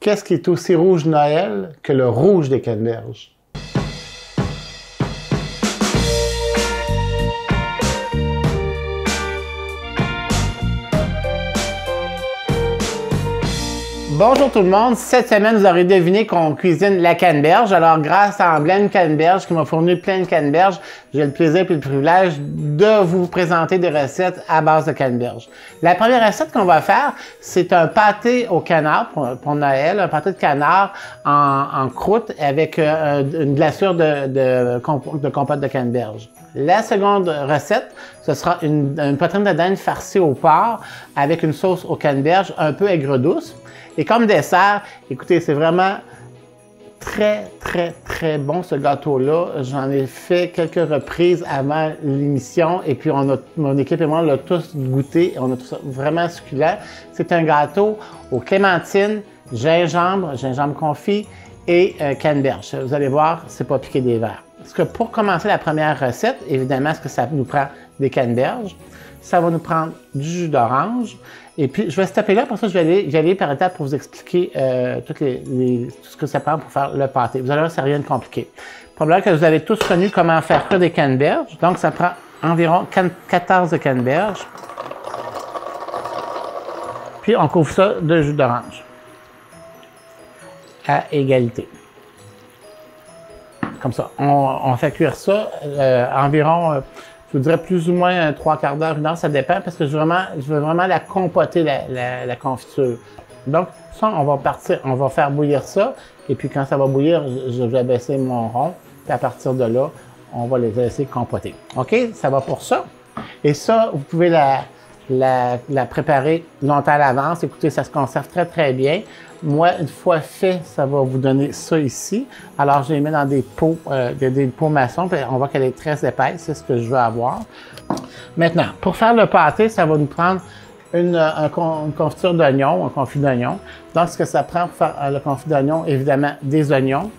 Qu'est-ce qui est aussi rouge Noël que le rouge des canneberges? Bonjour tout le monde, cette semaine vous aurez deviné qu'on cuisine la canneberge. Alors grâce à Emblème Canneberge qui m'a fourni plein de canneberges, j'ai le plaisir et le privilège de vous présenter des recettes à base de canneberge. La première recette qu'on va faire, c'est un pâté au canard pour Noël, un pâté de canard en croûte avec une glaçure de compote de canneberge. La seconde recette, ce sera une poitrine de dinde farcie au porc avec une sauce aux canneberges un peu aigre-douce. Et comme dessert, écoutez, c'est vraiment très bon ce gâteau-là. J'en ai fait quelques reprises avant l'émission et puis mon équipe et moi l'a tous goûté. On a tout ça vraiment succulent. C'est un gâteau aux clémentines, gingembre confit et canneberge. Vous allez voir, c'est pas piqué des verres. Parce que pour commencer la première recette, évidemment, ce que ça nous prend des canneberges, ça va nous prendre du jus d'orange. Et puis, je vais stopper là, pour ça, je vais y aller par étapes pour vous expliquer tout ce que ça prend pour faire le pâté. Vous allez voir, c'est rien de compliqué. Probablement que vous avez tous connu comment faire cuire des canneberges. Donc, ça prend environ 14 de canneberges. Puis, on couvre ça de jus d'orange à égalité. Comme ça. On fait cuire ça environ... je vous dirais plus ou moins 3/4 d'heure, 1 heure, ça dépend parce que je veux vraiment la compoter, la confiture. Donc, ça, on va faire bouillir ça. Et puis, quand ça va bouillir, je vais baisser mon rond. Puis, à partir de là, on va les laisser compoter. OK? Ça va pour ça. Et ça, vous pouvez la préparer longtemps à l'avance. Écoutez, ça se conserve très bien. Moi, une fois fait, ça va vous donner ça ici. Alors, je les mets dans des pots, des pots maçons. Puis on voit qu'elle est très épaisse. C'est ce que je veux avoir. Maintenant, pour faire le pâté, ça va nous prendre une confiture d'oignon, un confit d'oignon. Donc, ce que ça prend pour faire le confit d'oignon, évidemment, des oignons.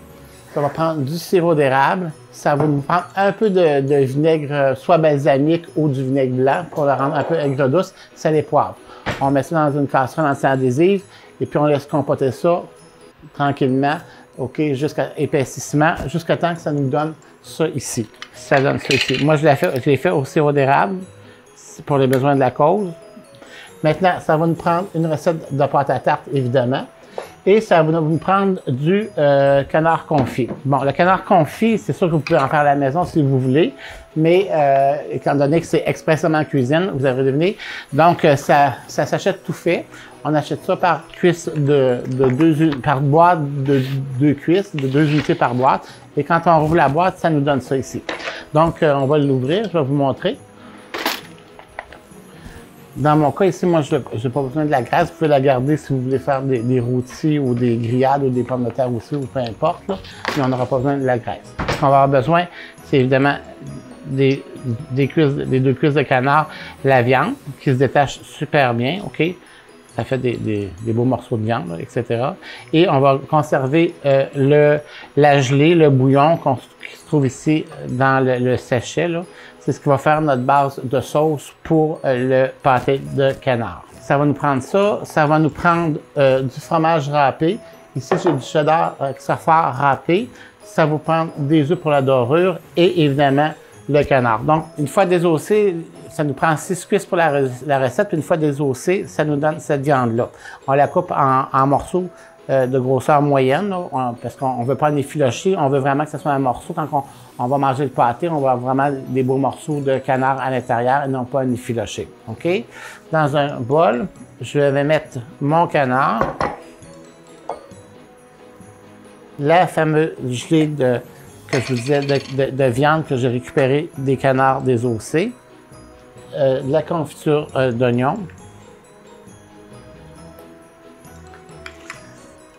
Ça va prendre du sirop d'érable. Ça va nous prendre un peu de vinaigre, soit balsamique ou du vinaigre blanc pour le rendre un peu aigre-douce, sel et poivre. On met ça dans une casserole anti-adhésive et puis on laisse compoter ça tranquillement, OK, jusqu'à épaississement, jusqu'à temps que ça nous donne ça ici. Ça donne ça ici. Moi, je l'ai fait au sirop d'érable pour les besoins de la cause. Maintenant, ça va nous prendre une recette de pâte à tarte, évidemment. Et ça va nous prendre du canard confit. Bon, le canard confit, c'est sûr que vous pouvez en faire à la maison si vous voulez, mais étant donné que c'est expressément en cuisine, vous avez deviné, donc ça s'achète tout fait. On achète ça par cuisse par boîte de 2 cuisses, de 2 unités par boîte. Et quand on rouvre la boîte, ça nous donne ça ici. Donc, on va l'ouvrir, je vais vous montrer. Dans mon cas ici, moi, je n'ai pas besoin de la graisse. Vous pouvez la garder si vous voulez faire des rôtis ou des grillades ou des pommes de terre aussi, ou peu importe, là. Mais on n'aura pas besoin de la graisse. Ce qu'on va avoir besoin, c'est évidemment des 2 cuisses de canard, la viande qui se détache super bien, OK? Ça fait des beaux morceaux de viande, là, etc. Et on va conserver la gelée, le bouillon qui se trouve ici dans le sachet, là. C'est ce qui va faire notre base de sauce pour le pâté de canard. Ça va nous prendre ça. Ça va nous prendre du fromage râpé. Ici, j'ai du cheddar fort râpé. Ça va vous prendre des œufs pour la dorure et évidemment le canard. Donc, une fois désossé, ça nous prend 6 cuisses pour la recette. Puis une fois désossé, ça nous donne cette viande-là. On la coupe en morceaux de grosseur moyenne, là, parce qu'on ne veut pas en effilocher. On veut vraiment que ce soit un morceau. Quand on va manger le pâté, on va avoir vraiment des beaux morceaux de canard à l'intérieur et non pas en effiloché. OK? Dans un bol, je vais mettre mon canard, la fameuse gelée que je vous disais de viande que j'ai récupérée des canards désossés, la confiture d'oignon.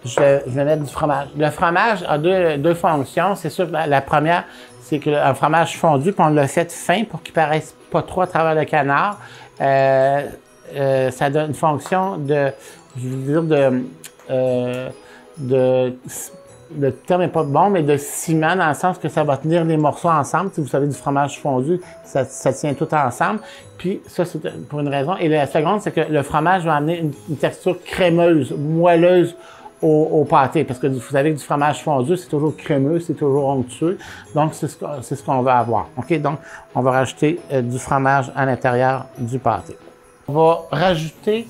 Je vais mettre du fromage. Le fromage a deux fonctions. C'est sûr que la première, c'est qu'un fromage fondu, puis on l'a fait fin pour qu'il ne paraisse pas trop à travers le canard. Ça donne une fonction le terme n'est pas bon, mais de ciment, dans le sens que ça va tenir les morceaux ensemble. Si vous savez, du fromage fondu, ça tient tout ensemble. Puis ça, c'est pour une raison. Et la seconde, c'est que le fromage va amener une texture crémeuse, moelleuse au pâté, parce que vous savez que du fromage fondu, c'est toujours crémeux, c'est toujours onctueux, donc c'est ce qu'on veut avoir. OK? Donc, on va rajouter du fromage à l'intérieur du pâté. On va rajouter,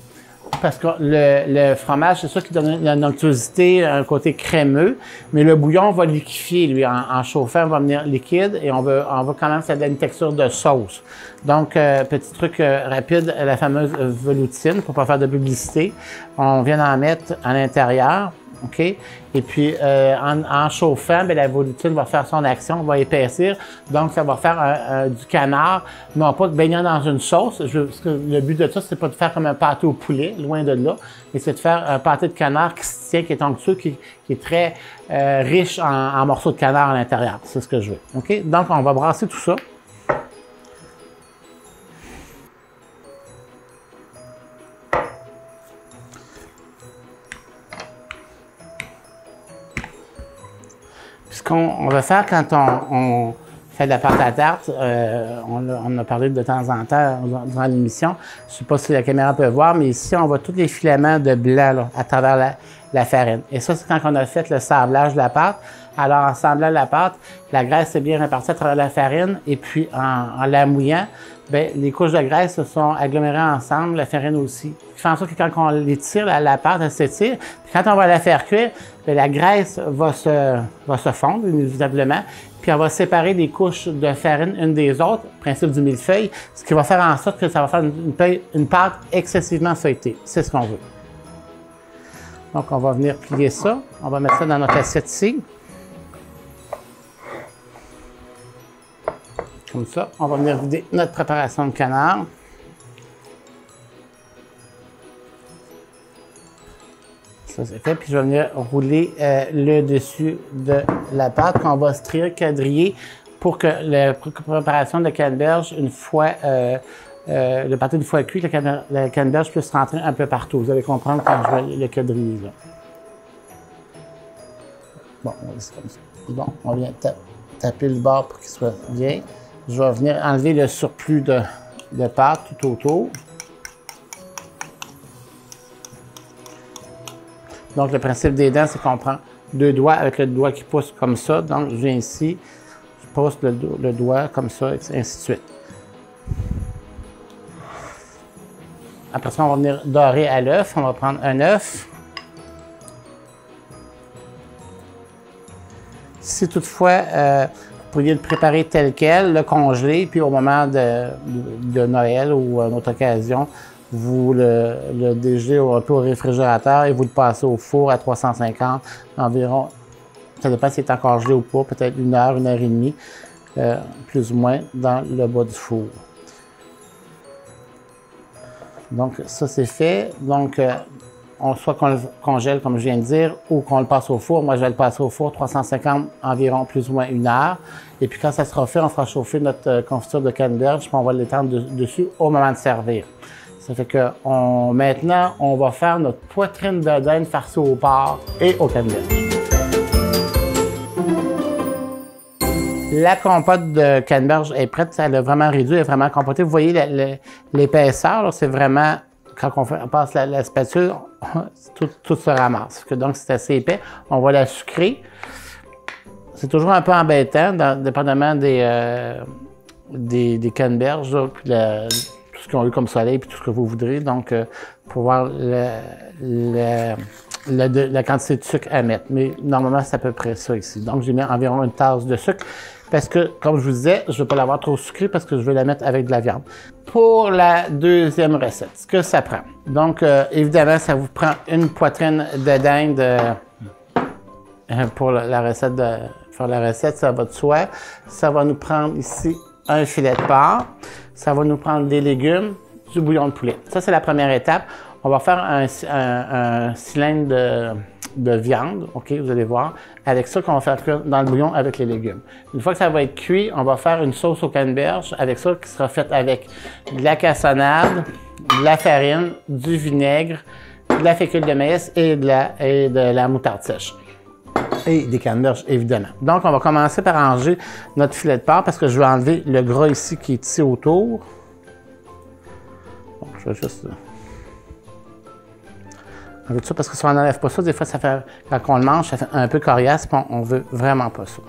parce que le fromage, c'est ça qui donne une onctuosité, un côté crémeux, mais le bouillon va liquéfier, lui, en chauffant, il va venir liquide et on veut quand même que ça donne une texture de sauce. Donc, petit truc rapide, la fameuse veloutine, pour pas faire de publicité, on vient d'en mettre à l'intérieur. OK? Et puis, en chauffant, bien, la veloutine va faire son action, va épaissir. Donc, ça va faire du canard, non pas baignant dans une sauce. Parce que le but de ça, c'est pas de faire comme un pâté au poulet, loin de là, mais c'est de faire un pâté de canard qui se tient, qui est onctueux, qui est très riche en morceaux de canard à l'intérieur. C'est ce que je veux. OK? Donc, on va brasser tout ça. Ce qu'on va faire quand on fait de la pâte à tarte, on en a parlé de temps en temps durant l'émission. Je ne sais pas si la caméra peut voir, mais ici, on voit tous les filaments de blanc là, à travers la farine. Et ça, c'est quand on a fait le sablage de la pâte. Alors, en sablant la pâte, la graisse est bien répartie à travers la farine. Et puis, en la mouillant, bien, les couches de graisse se sont agglomérées ensemble, la farine aussi. Ce qui fait en sorte que quand on les tire, la pâte, elle s'étire. Puis quand on va la faire cuire, bien, la graisse va se fondre, inévitablement. Puis elle va séparer les couches de farine une des autres, principe du millefeuille, ce qui va faire en sorte que ça va faire une pâte excessivement feuilletée. C'est ce qu'on veut. Donc, on va venir plier ça. On va mettre ça dans notre assiette ici. Comme ça. On va venir vider notre préparation de canard. Ça, c'est fait. Puis, je vais venir rouler le dessus de la pâte qu'on va quadriller pour que la préparation de canneberge, une fois le pâté une fois cuit, la canneberge puisse rentrer un peu partout. Vous allez comprendre quand je vais le quadriller. Là. Bon, on laisse comme ça. Bon, on vient taper le bord pour qu'il soit bien. Je vais venir enlever le surplus de pâte tout autour. Donc, le principe des dents, c'est qu'on prend deux doigts avec le doigt qui pousse comme ça. Donc, je viens ici, je pousse le doigt comme ça, et ainsi de suite. Après ça, on va venir dorer à l'œuf. On va prendre un œuf. Si toutefois, vous pourriez le préparer tel quel, le congeler, puis au moment de Noël ou à une autre occasion, vous le dégelez un peu au réfrigérateur et vous le passez au four à 350 environ. Ça dépend s'il est encore gelé ou pas, peut-être 1 heure, 1 heure et demie, plus ou moins, dans le bas du four. Donc, ça, c'est fait. Donc, soit qu'on le congèle, comme je viens de dire, ou qu'on le passe au four. Moi, je vais le passer au four, 350 environ, plus ou moins 1 heure. Et puis, quand ça sera fait, on fera chauffer notre confiture de canneberge, puis on va l'étendre dessus au moment de servir. Ça fait que maintenant, on va faire notre poitrine de dinde farcie au porc et au canneberge. La compote de canneberge est prête, elle a vraiment réduit, elle est vraiment compotée. Vous voyez l'épaisseur, c'est vraiment, quand on passe la spatule, tout se ramasse. Donc, c'est assez épais. On va la sucrer. C'est toujours un peu embêtant, dépendamment des canneberges, là, puis tout ce qu'ils ont eu comme soleil, puis tout ce que vous voudrez. Donc, pour voir la quantité de sucre à mettre. Mais normalement, c'est à peu près ça ici. Donc, j'ai mis environ 1 tasse de sucre. Parce que, comme je vous disais, je ne veux pas l'avoir trop sucrée parce que je veux la mettre avec de la viande. Pour la deuxième recette, ce que ça prend. Donc, évidemment, ça vous prend une poitrine de dinde pour la recette faire la recette, ça va de soi. Ça va nous prendre ici un filet de porc. Ça va nous prendre des légumes, du bouillon de poulet. Ça, c'est la première étape. On va faire un cylindre de viande, OK, vous allez voir, avec ça qu'on va faire cuire dans le bouillon avec les légumes. Une fois que ça va être cuit, on va faire une sauce au canneberge avec ça qui sera faite avec de la cassonade, de la farine, du vinaigre, de la fécule de maïs et de la moutarde sèche. Et des canneberges, évidemment. Donc, on va commencer par ranger notre filet de porc parce que je vais enlever le gras ici qui est ici autour. Donc, je vais juste enlever tout ça, parce que si on n'enlève pas ça, des fois, ça fait, quand on le mange, ça fait un peu coriace, puis on veut vraiment pas ça.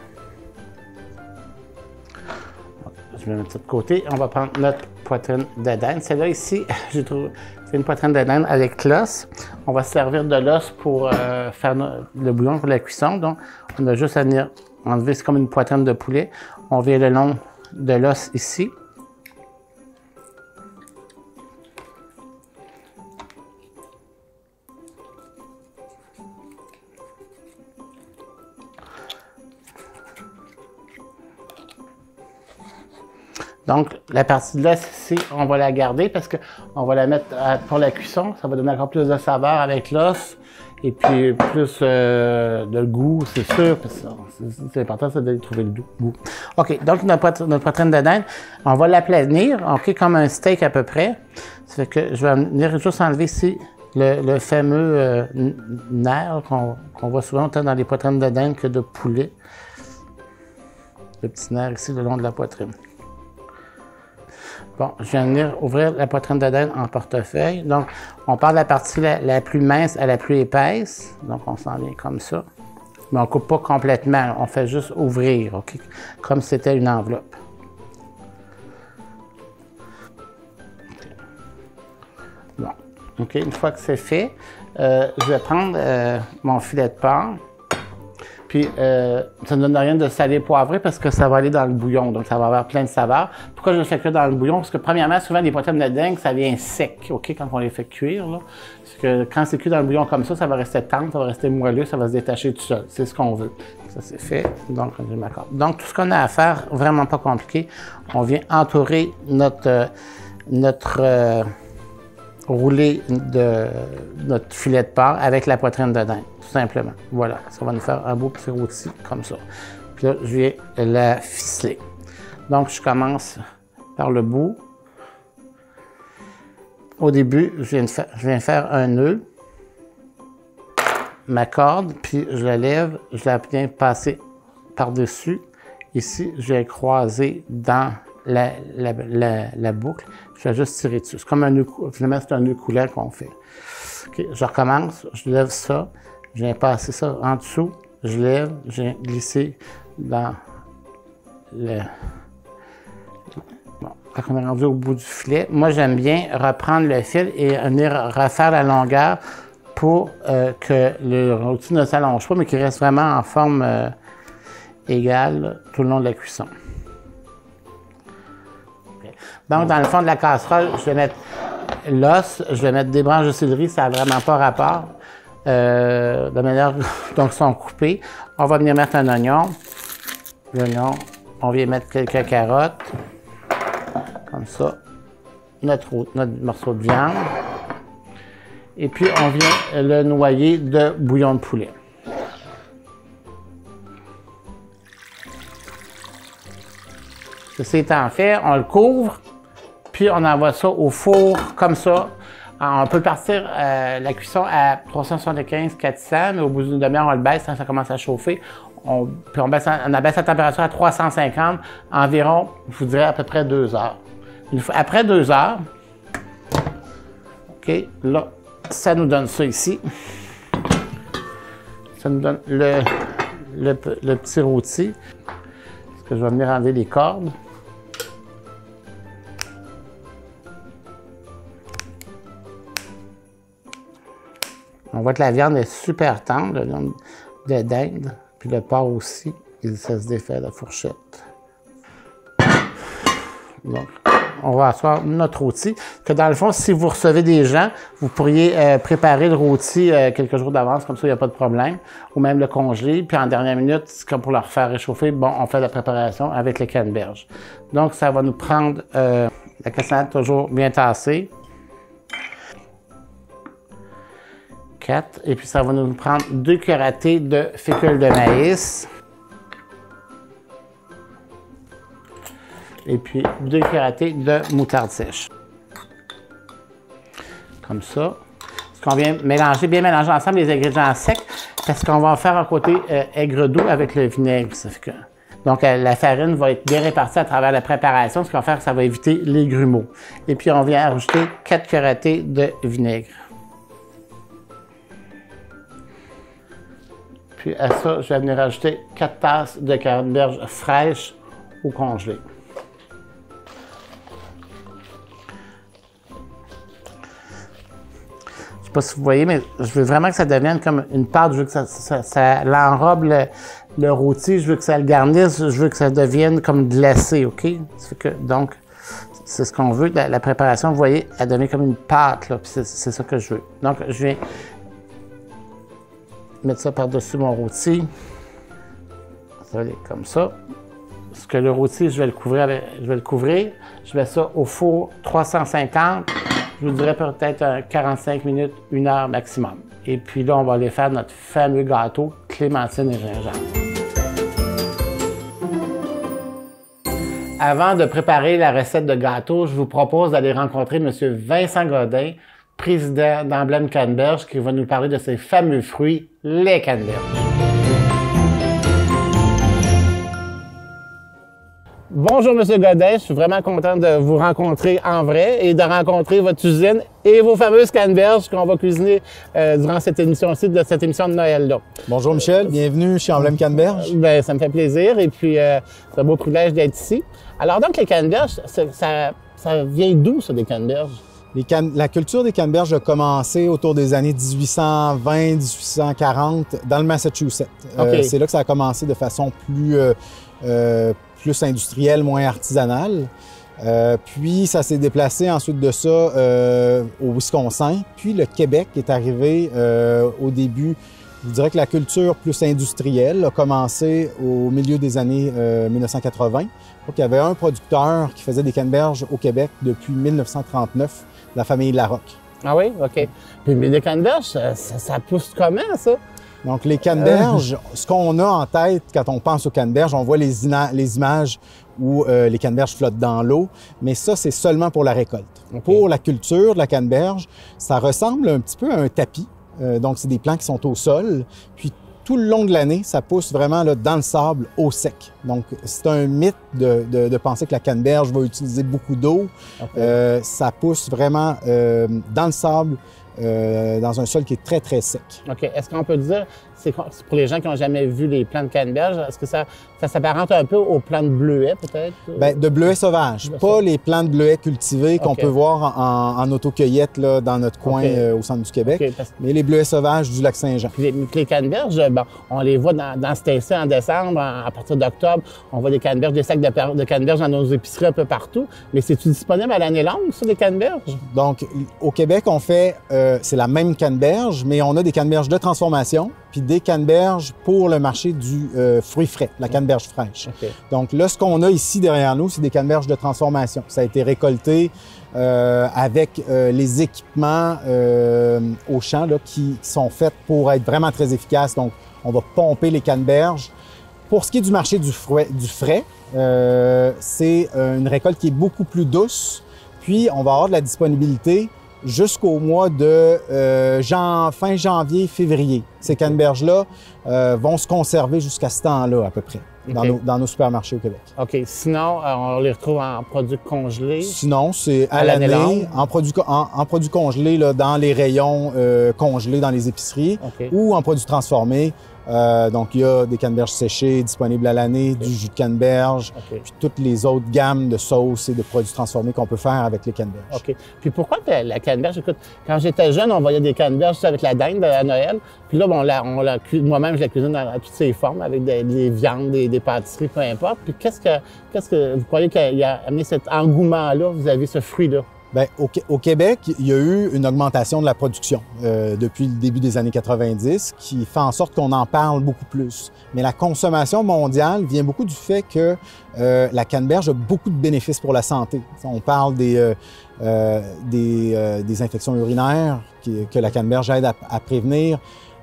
Je vais mettre ça de côté. On va prendre notre poitrine de dinde. Celle-là ici, j'ai trouvé, c'est une poitrine de dinde avec l'os. On va se servir de l'os pour faire le bouillon pour la cuisson. Donc, on a juste à venir enlever, c'est comme une poitrine de poulet. On vient le long de l'os ici. Donc, la partie de l'os ici, on va la garder parce qu'on va la mettre pour la cuisson. Ça va donner encore plus de saveur avec l'os et puis plus de goût, c'est sûr. C'est important, c'est de trouver le goût. OK, donc notre poitrine de dinde, on va l'aplanir, OK, comme un steak à peu près. Ça fait que je vais venir juste enlever ici le fameux nerf qu'on voit souvent autant dans les poitrines de dinde que de poulet. Le petit nerf ici le long de la poitrine. Bon, je viens de venir ouvrir la poitrine de dinde en portefeuille. Donc, on part de la partie la plus mince à la plus épaisse. Donc, on s'en vient comme ça. Mais on ne coupe pas complètement. On fait juste ouvrir, OK? Comme si c'était une enveloppe. Bon, OK. Une fois que c'est fait, je vais prendre mon filet de porc. Puis, ça ne donne rien de salé et poivré parce que ça va aller dans le bouillon. Donc, ça va avoir plein de saveurs. Pourquoi je le fais cuire dans le bouillon? Parce que, premièrement, souvent, les poitrines de dinde, ça vient sec, OK, quand on les fait cuire, là. Parce que quand c'est cuit dans le bouillon comme ça va rester tendre, ça va rester moelleux, ça va se détacher tout seul. C'est ce qu'on veut. Ça, c'est fait. Donc, je m'accorde. Donc, tout ce qu'on a à faire, vraiment pas compliqué. On vient entourer notre roulé de notre filet de porc avec la poitrine de dinde, tout simplement. Voilà, ça va nous faire un beau petit rôti comme ça. Puis là, je viens la ficeler. Donc, je commence par le bout. Au début, je viens faire un nœud, ma corde, puis je la lève, je la viens passer par-dessus. Ici, je viens croiser dans la boucle. Je vais juste tirer dessus. C'est comme un nœud, finalement, c'est un nœud coulant qu'on fait. OK, je recommence, je lève ça, je viens passer ça en dessous, je lève, je viens glisser dans le... Bon, quand on est rendu au bout du filet, moi, j'aime bien reprendre le fil et venir refaire la longueur pour que le rôti ne s'allonge pas, mais qu'il reste vraiment en forme égale tout le long de la cuisson. Donc, dans le fond de la casserole, je vais mettre l'os, je vais mettre des branches de céleri, ça n'a vraiment pas rapport. De manière donc sont coupées. On va venir mettre un oignon. L'oignon, on vient mettre quelques carottes. Comme ça. Notre morceau de viande. Et puis, on vient le noyer de bouillon de poulet. Ceci étant fait, on le couvre. Puis on envoie ça au four comme ça. On peut partir la cuisson à 375-400, mais au bout d'une demi-heure, on le baisse quand ça commence à chauffer. Puis on abaisse la température à 350, environ, je vous dirais, à peu près 2 heures. Après 2 heures, OK, là, ça nous donne ça ici. Ça nous donne le petit rôti. Est-ce que je vais venir enlever les cordes? On voit que la viande est super tendre, le viande de dinde, puis le porc aussi, ça se défait à la fourchette. Donc, on va asseoir notre rôti. Que dans le fond, si vous recevez des gens, vous pourriez préparer le rôti quelques jours d'avance, comme ça, il n'y a pas de problème. Ou même le congeler, puis en dernière minute, comme pour leur faire réchauffer, bon, on fait la préparation avec les canneberges. Donc, ça va nous prendre la cassonade toujours bien tassée. 4. Et puis, ça va nous prendre 2 cuillères à thé de fécule de maïs. Et puis, 2 cuillères à thé de moutarde sèche. Comme ça. Ce qu'on vient mélanger, bien mélanger ensemble les ingrédients secs, parce qu'on va en faire un côté aigre doux avec le vinaigre. Donc, la farine va être bien répartie à travers la préparation. Ce qu'on va faire, ça va éviter les grumeaux. Et puis, on vient ajouter 4 cuillères à thé de vinaigre. Puis à ça, je vais venir rajouter 4 tasses de canneberge fraîche ou congelée. Je ne sais pas si vous voyez, mais je veux vraiment que ça devienne comme une pâte. Je veux que ça l'enrobe le rôti. Je veux que ça le garnisse. Je veux que ça devienne comme glacé, OK? Donc, c'est ce qu'on veut. La préparation, vous voyez, elle devient comme une pâte, là. Puis c'est ça que je veux. Donc, je vais mettre ça par-dessus mon rôti. Ça va aller comme ça. Parce que le rôti, je vais le couvrir. Je mets ça au four 350. Je vous dirais peut-être 45 minutes, 1 heure maximum. Et puis là, on va aller faire notre fameux gâteau clémentine et gingembre. Avant de préparer la recette de gâteau, je vous propose d'aller rencontrer M. Vincent Godin, président d'Emblème Canneberge, qui va nous parler de ses fameux fruits, les canneberges. Bonjour, M. Godin. Je suis vraiment content de vous rencontrer en vrai et de rencontrer votre usine et vos fameuses canneberges qu'on va cuisiner durant cette émission-ci, de cette émission de Noël-là. Bonjour, Michel. Bienvenue chez Emblème Canneberge. Bien, ça me fait plaisir et puis c'est un beau privilège d'être ici. Alors donc, les canneberges, ça vient d'où, ça, des canneberges? La culture des canneberges a commencé autour des années 1820-1840 dans le Massachusetts. Okay. C'est là que ça a commencé de façon plus industrielle, moins artisanale. Puis ça s'est déplacé ensuite de ça au Wisconsin. Puis le Québec est arrivé au début. Je dirais que la culture plus industrielle a commencé au milieu des années 1980. Donc, il y avait un producteur qui faisait des canneberges au Québec depuis 1939, la famille Larocque. Ah oui? OK. Puis, mais les canneberges, ça pousse comment, ça? Donc, les canneberges, ce qu'on a en tête quand on pense aux canneberges, on voit les images où les canneberges flottent dans l'eau, mais ça, c'est seulement pour la récolte. Okay. Pour la culture de la canneberge, ça ressemble un petit peu à un tapis. Donc, c'est des plants qui sont au sol. Puis, tout le long de l'année, ça pousse vraiment là, dans le sable, au sec. Donc, c'est un mythe de penser que la canneberge va utiliser beaucoup d'eau. Okay. Ça pousse vraiment dans le sable, dans un sol qui est très, très sec. OK. Est-ce qu'on peut dire, c'est pour les gens qui n'ont jamais vu les plants de canneberge, est-ce que ça s'apparente un peu aux plants de bleuets, peut-être? Bien, de bleuets sauvages, pas les plants de bleuets cultivés qu'on peut voir en autocueillette là, dans notre coin au centre du Québec, mais les bleuets sauvages du lac Saint-Jean. Les canneberges, bon, on les voit dans ce temps-ci en décembre, à partir d'octobre, on voit des canneberges, des sacs de canneberges dans nos épiceries un peu partout, mais c'est-tu disponible à l'année longue, ça, des canneberges? Donc, au Québec, on fait, c'est la même canneberge, mais on a des canneberges de transformation, puis des canneberges pour le marché du fruit frais, la canneberge fraîche. Okay. Donc là, ce qu'on a ici derrière nous, c'est des canneberges de transformation. Ça a été récolté avec les équipements au champ là, qui sont faits pour être vraiment très efficaces. Donc, on va pomper les canneberges. Pour ce qui est du marché du frais, c'est une récolte qui est beaucoup plus douce. Puis, on va avoir de la disponibilité jusqu'au mois de fin janvier, février. Ces canneberges-là vont se conserver jusqu'à ce temps-là, à peu près, dans nos supermarchés au Québec. OK. Sinon, on les retrouve en produits congelés? Sinon, c'est à l'année, en produits congelés là, dans les rayons congelés dans les épiceries ou en produits transformés. Donc, il y a des canneberges séchées disponibles à l'année, du jus de canneberge, puis toutes les autres gammes de sauces et de produits transformés qu'on peut faire avec les canneberges. OK. Puis pourquoi la canneberge? Écoute, quand j'étais jeune, on voyait des canneberges avec la dinde à Noël. Puis là, bon, moi-même, je la cuisine dans toutes ses formes, avec des viandes, des pâtisseries, peu importe. Puis qu'est-ce que vous croyez qu'il a amené cet engouement-là vis-à-vis ce fruit-là? Bien, au Québec, il y a eu une augmentation de la production depuis le début des années 90 qui fait en sorte qu'on en parle beaucoup plus. Mais la consommation mondiale vient beaucoup du fait que la canneberge a beaucoup de bénéfices pour la santé. On parle des infections urinaires que la canneberge aide à prévenir.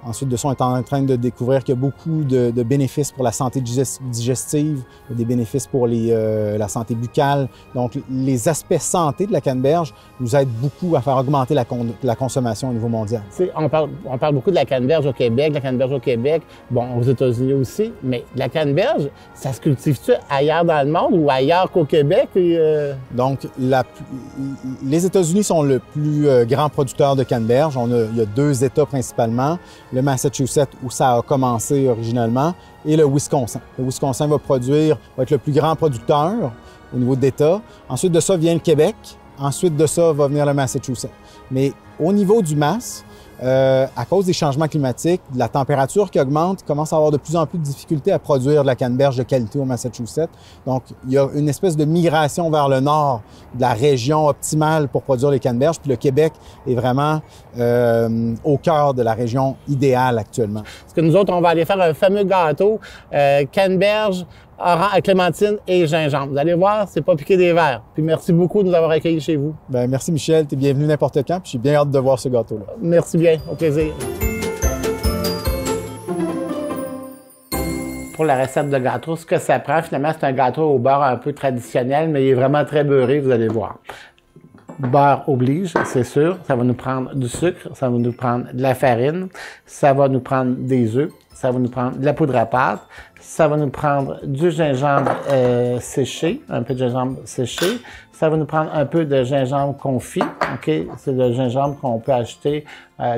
Ensuite de ça, on est en train de découvrir qu'il y a beaucoup de bénéfices pour la santé digestive, des bénéfices pour la santé buccale. Donc, les aspects santé de la canneberge nous aident beaucoup à faire augmenter la consommation au niveau mondial. On parle beaucoup de la canneberge au Québec, bon, aux États-Unis aussi, mais la canneberge, ça se cultive-tu ailleurs dans le monde ou ailleurs qu'au Québec? Donc, les États-Unis sont le plus grand producteur de canneberge. Il y a 2 États principalement, le Massachusetts où ça a commencé originalement, et le Wisconsin. Le Wisconsin va être le plus grand producteur au niveau d'État. Ensuite de ça vient le Québec. Ensuite de ça va venir le Massachusetts. Mais au niveau du Mass, à cause des changements climatiques, de la température qui augmente, il commence à avoir de plus en plus de difficultés à produire de la canneberge de qualité au Massachusetts. Donc, il y a une espèce de migration vers le nord de la région optimale pour produire les canneberges. Puis le Québec est vraiment au cœur de la région idéale actuellement. Parce que nous autres, on va aller faire un fameux gâteau canneberge, clémentine et gingembre. Vous allez voir, c'est pas piqué des verres. Puis merci beaucoup de nous avoir accueillis chez vous. Bien, merci Michel, tu es bienvenu n'importe quand, puis j'ai bien hâte de voir ce gâteau-là. Merci bien, au plaisir. Pour la recette de gâteau, ce que ça prend, finalement, c'est un gâteau au beurre un peu traditionnel, mais il est vraiment très beurré, vous allez voir. Beurre oblige, c'est sûr. Ça va nous prendre du sucre, ça va nous prendre de la farine, ça va nous prendre des œufs, ça va nous prendre de la poudre à pâte, ça va nous prendre du gingembre séché, un peu de gingembre séché, ça va nous prendre un peu de gingembre confit, ok? C'est le gingembre qu'on peut acheter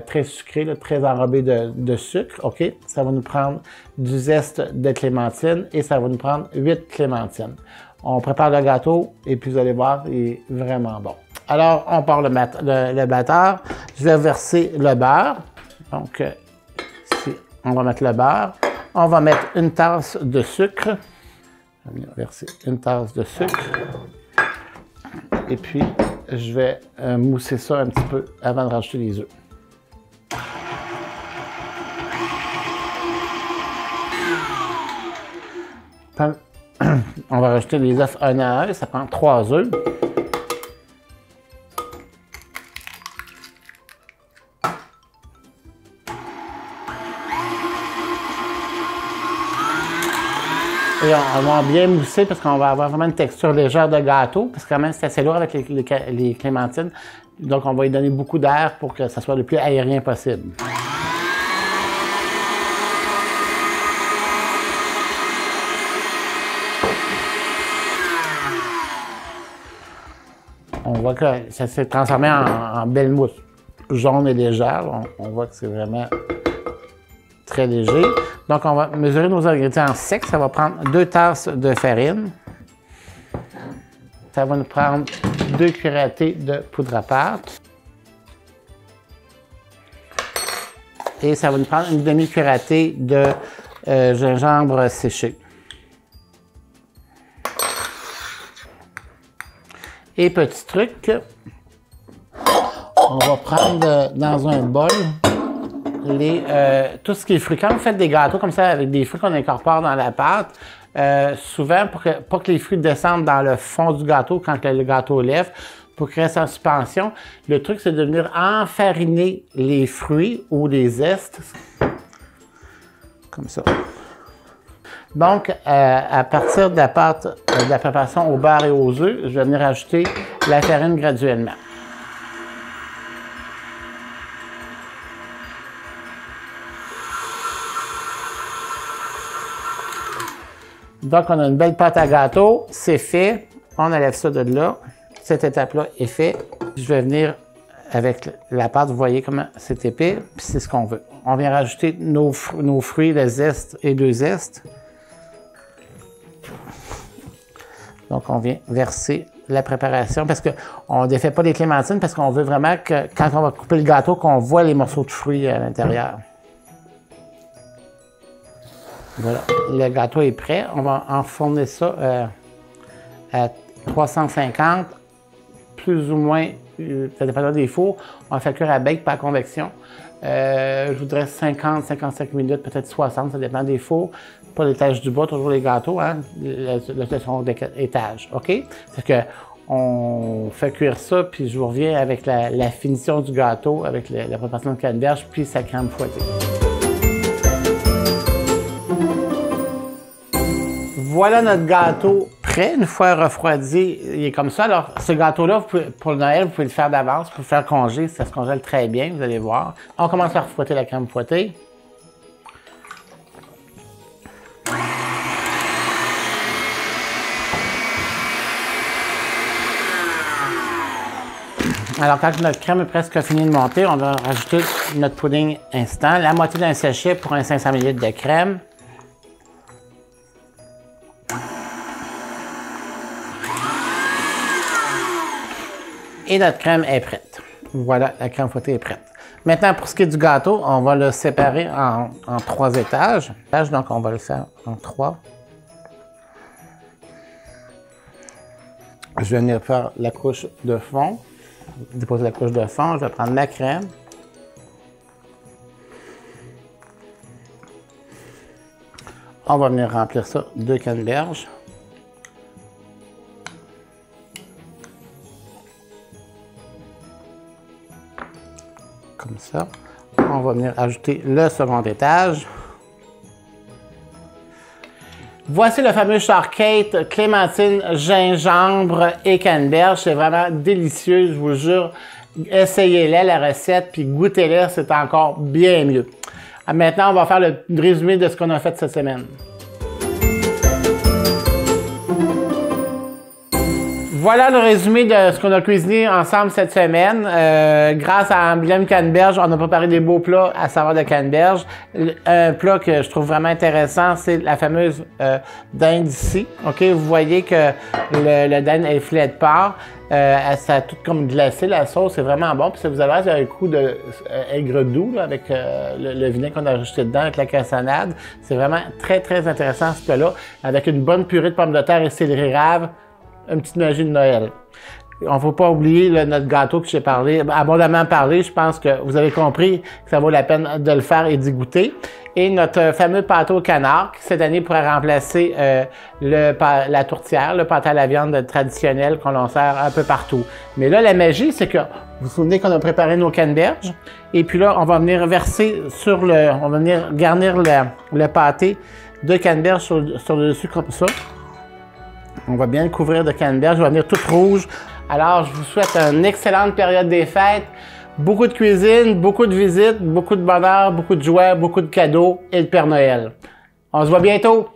très sucré, là, très enrobé de sucre, ok? Ça va nous prendre du zeste de clémentine et ça va nous prendre 8 clémentines. On prépare le gâteau et puis vous allez voir, il est vraiment bon. Alors, on part le batteur. Je vais verser le beurre. Donc, ici, on va mettre le beurre. On va mettre une tasse de sucre. Je vais verser une tasse de sucre. Et puis, je vais mousser ça un petit peu avant de rajouter les œufs. On va rajouter les œufs un à un. Ça prend 3 œufs. Et on va bien mousser parce qu'on va avoir vraiment une texture légère de gâteau, parce que quand même c'est assez lourd avec les clémentines. Donc on va y donner beaucoup d'air pour que ça soit le plus aérien possible. On voit que ça s'est transformé en belle mousse jaune et légère. On voit que c'est vraiment très léger. Donc, on va mesurer nos ingrédients secs. Ça va prendre 2 tasses de farine. Ça va nous prendre 2 cuillères à thé de poudre à pâte. Et ça va nous prendre une demi-cuillère à thé de gingembre séché. Et petit truc, on va prendre dans un bol tout ce qui est fruits. Quand vous faites des gâteaux comme ça avec des fruits qu'on incorpore dans la pâte, souvent pour que les fruits descendent dans le fond du gâteau quand le gâteau lève, pour qu'il reste en suspension, le truc c'est de venir enfariner les fruits ou les zestes, comme ça. Donc, à partir de la pâte, de la préparation au beurre et aux œufs, je vais venir ajouter la farine graduellement. Donc, on a une belle pâte à gâteau, c'est fait. On enlève ça de là. Cette étape-là est faite. Je vais venir avec la pâte, vous voyez comment c'est épais, puis c'est ce qu'on veut. On vient rajouter nos fruits, le zeste et 2 zestes. Donc, on vient verser la préparation parce qu'on ne défait pas les clémentines parce qu'on veut vraiment que quand on va couper le gâteau, qu'on voit les morceaux de fruits à l'intérieur. Voilà, le gâteau est prêt. On va enfourner ça à 350, plus ou moins, ça dépend des fours. On va faire cuire à bake, pas à convection. Je voudrais 50-55 minutes, peut-être 60, ça dépend des fours. Pas l'étage du bas, toujours les gâteaux, hein, le son d'étage, OK? C'est que on fait cuire ça, puis je vous reviens avec la finition du gâteau, avec la préparation de canneberge, puis sa crème fouettée. Voilà notre gâteau prêt. Une fois refroidi, il est comme ça. Alors, ce gâteau-là, pour le Noël, vous pouvez le faire d'avance. Vous pouvez le faire congeler. Ça se congèle très bien, vous allez voir. On commence par fouetter la crème fouettée. Alors, quand notre crème est presque finie de monter, on va rajouter notre pudding instant, la moitié d'un sachet pour un 500 ml de crème. Et notre crème est prête. Voilà, la crème fouettée est prête. Maintenant, pour ce qui est du gâteau, on va le séparer en 3 étages. Donc, on va le faire en 3. Je vais venir faire la couche de fond. Déposer la couche de fond. Je vais prendre ma crème. On va venir remplir ça de canneberge. Comme ça. On va venir ajouter le second étage. Voici le fameux shortcake clémentine, gingembre et canneberge. C'est vraiment délicieux, je vous jure. Essayez-les, la recette, puis goûtez-les, c'est encore bien mieux. Maintenant, on va faire le résumé de ce qu'on a fait cette semaine. Voilà le résumé de ce qu'on a cuisiné ensemble cette semaine. Grâce à Emblème Canneberge, on a préparé des beaux plats à saveur de canneberge. Un plat que je trouve vraiment intéressant, c'est la fameuse dinde ici. Ok, vous voyez que le dinde est filet de porc. Ça a tout comme glacé, la sauce, c'est vraiment bon. Puis ça vous avez un coup de aigre doux là, avec le vinaigre qu'on a rajouté dedans, avec la cassonade. C'est vraiment très, très intéressant ce plat-là. Avec une bonne purée de pommes de terre et céleri rave. Une petite magie de Noël. On ne faut pas oublier notre gâteau que j'ai abondamment parlé. Je pense que vous avez compris que ça vaut la peine de le faire et d'y goûter. Et notre fameux pâté au canard, qui cette année pourrait remplacer la tourtière, le pâté à la viande traditionnel qu'on sert un peu partout. Mais là, la magie, c'est que vous vous souvenez qu'on a préparé nos canneberges. Et puis là, on va venir verser on va venir garnir le pâté de canneberge sur le dessus comme ça. On va bien le couvrir de canneberge, il va venir tout rouge. Alors, je vous souhaite une excellente période des fêtes. Beaucoup de cuisine, beaucoup de visites, beaucoup de bonheur, beaucoup de joie, beaucoup de cadeaux et le Père Noël. On se voit bientôt!